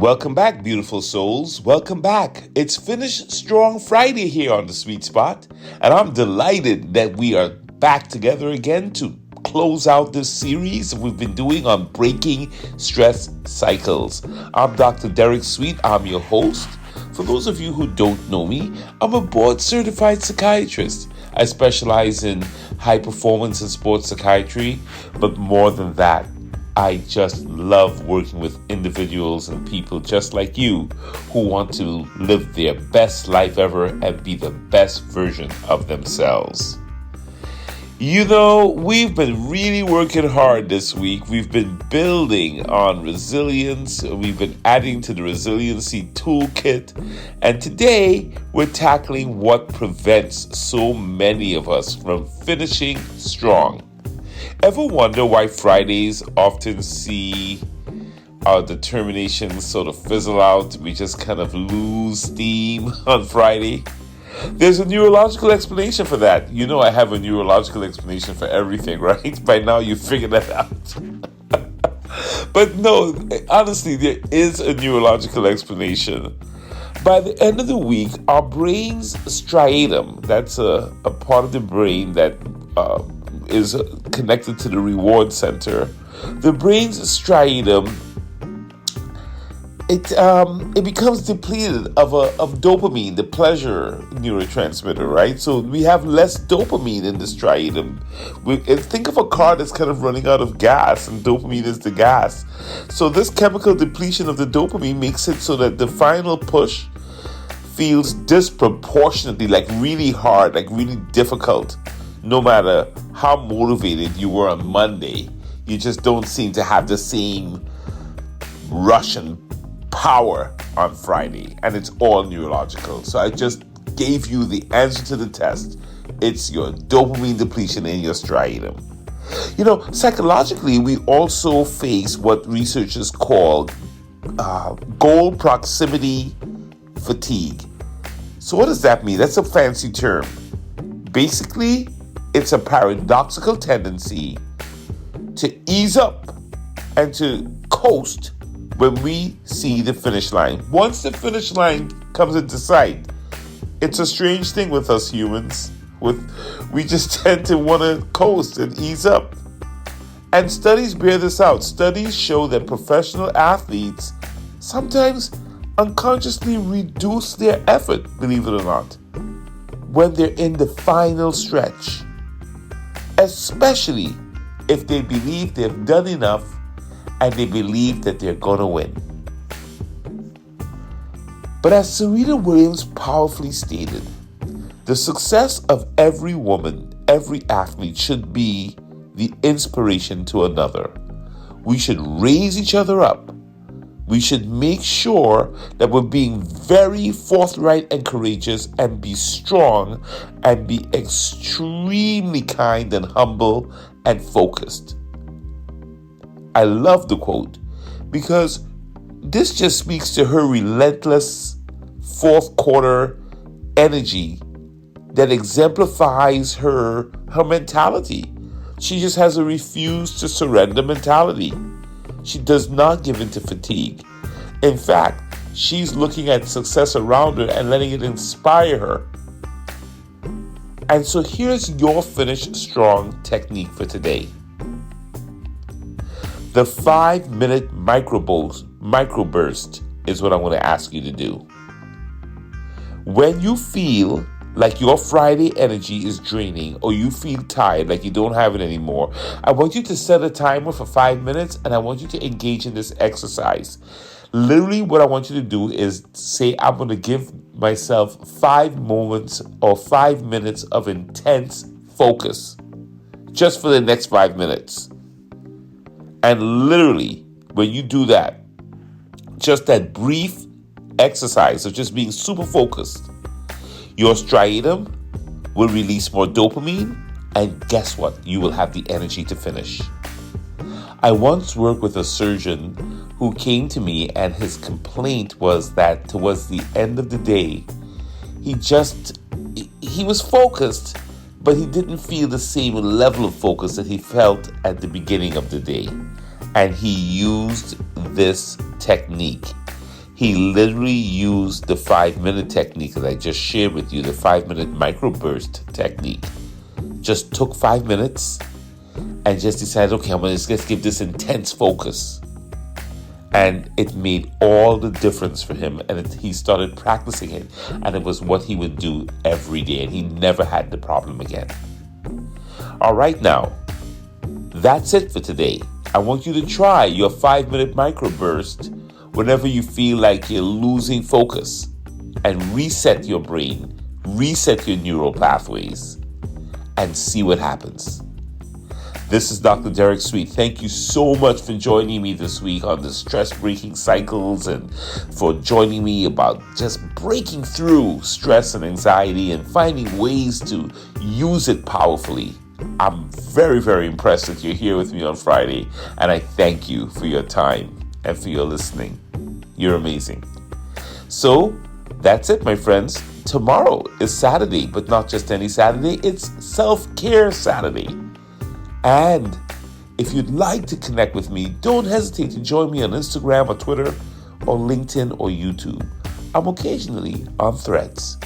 Welcome back, beautiful souls. Welcome back. It's Finish Strong Friday here on The Sweet Spot, and I'm delighted that we are back together again to close out this series we've been doing on breaking stress cycles. I'm Dr. Derek Sweet. I'm your host. For those of you who don't know me, I'm a board-certified psychiatrist. I specialize in high performance and sports psychiatry, but more than that, I just love working with individuals and people just like you who want to live their best life ever and be the best version of themselves. You know, we've been really working hard this week. We've been building on resilience. We've been adding to the resiliency toolkit. And today, we're tackling what prevents so many of us from finishing strong. Ever wonder why Fridays often see our determination sort of fizzle out? We just kind of lose steam on Friday. There's a neurological explanation for that. You know I have a neurological explanation for everything, right? By now you figured that out. But no, honestly, there is a neurological explanation. By the end of the week, our brain's striatum, that's a part of the brain that is connected to the reward center. The brain's striatum, it becomes depleted of dopamine, the pleasure neurotransmitter, right? So we have less dopamine in the striatum. Think of a car that's kind of running out of gas, and dopamine is the gas. So this chemical depletion of the dopamine makes it so that the final push feels disproportionately, like really hard, like really difficult. No matter how motivated you were on Monday, you just don't seem to have the same rush and power on Friday. And it's all neurological. So I just gave you the answer to the test. It's your dopamine depletion in your striatum. You know, psychologically, we also face what researchers call goal proximity fatigue. So what does that mean? That's a fancy term. Basically, it's a paradoxical tendency to ease up and to coast when we see the finish line. Once the finish line comes into sight, it's a strange thing with us humans. We just tend to want to coast and ease up. And studies bear this out. Studies show that professional athletes sometimes unconsciously reduce their effort, believe it or not, when they're in the final stretch. Especially if they believe they've done enough and they believe that they're going to win. But as Serena Williams powerfully stated, the success of every woman, every athlete should be the inspiration to another. We should raise each other up. We should make sure that we're being very forthright and courageous and be strong and be extremely kind and humble and focused. I love the quote because this just speaks to her relentless fourth quarter energy that exemplifies her mentality. She just has a refuse to surrender mentality. She does not give in to fatigue. In fact, she's looking at success around her and letting it inspire her. And so here's your finish strong technique for today. The 5-minute microburst is what I'm going to ask you to do. When you feel like your Friday energy is draining or you feel tired, like you don't have it anymore, I want you to set a timer for 5 minutes and I want you to engage in this exercise. Literally what I want you to do is say, I'm going to give myself 5 moments or 5 minutes of intense focus just for the next 5 minutes. And literally when you do that, just that brief exercise of just being super focused, your striatum will release more dopamine, and guess what? You will have the energy to finish. I once worked with a surgeon who came to me, and his complaint was that towards the end of the day, he was focused, but he didn't feel the same level of focus that he felt at the beginning of the day. And he used this technique. He literally used the 5-minute technique that I just shared with you, the 5-minute microburst technique. Just took 5 minutes and just decided, okay, I'm going to just give this intense focus. And it made all the difference for him. And he started practicing it. And it was what he would do every day. And he never had the problem again. All right, now, that's it for today. I want you to try your 5-minute microburst whenever you feel like you're losing focus, and reset your brain, reset your neural pathways, and see what happens. This is Dr. Derek Sweet. Thank you so much for joining me this week on the Stress Breaking Cycles, and for joining me about just breaking through stress and anxiety and finding ways to use it powerfully. I'm very, very impressed that you're here with me on Friday, and I thank you for your time and for your listening. You're amazing. So that's it, my friends. Tomorrow is Saturday, but not just any Saturday. It's Self-Care Saturday. And if you'd like to connect with me, don't hesitate to join me on Instagram or Twitter or LinkedIn or YouTube. I'm occasionally on Threads.